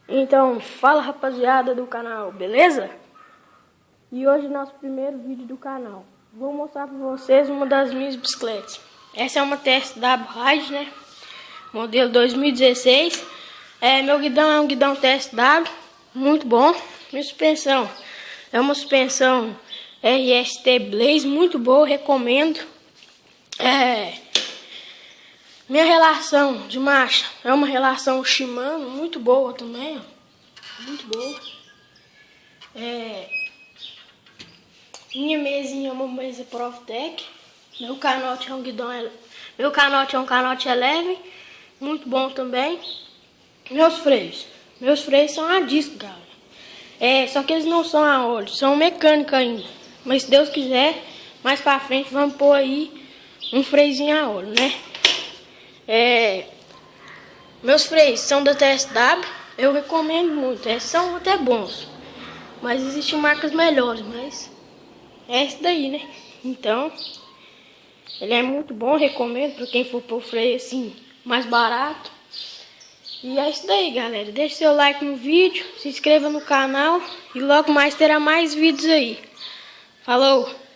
Então, fala rapaziada do canal, beleza? E hoje é nosso primeiro vídeo do canal. Vou mostrar para vocês uma das minhas bicicletas. Essa é uma TSW Ride, né? Modelo 2016. Meu guidão é um guidão TSW, muito bom. Minha suspensão é uma suspensão RST Blaze, muito boa, recomendo. Minha relação de marcha é uma relação Shimano, muito boa também, ó. Muito boa. Minha mesinha é uma mesa Profitec. Meu canote é um guidão, meu canote é um canote leve, muito bom também. Meus freios são a disco, galera. Só que eles não são a óleo, são mecânica ainda. Mas se Deus quiser, mais pra frente vamos pôr aí um freiozinho a óleo, né? Meus freios são da TSW, eu recomendo muito, são até bons, mas existem marcas melhores, mas é esse daí, né? Então, ele é muito bom, recomendo para quem for pôr freio assim, mais barato. E é isso daí, galera, deixe seu like no vídeo, se inscreva no canal e logo mais terá mais vídeos aí. Falou!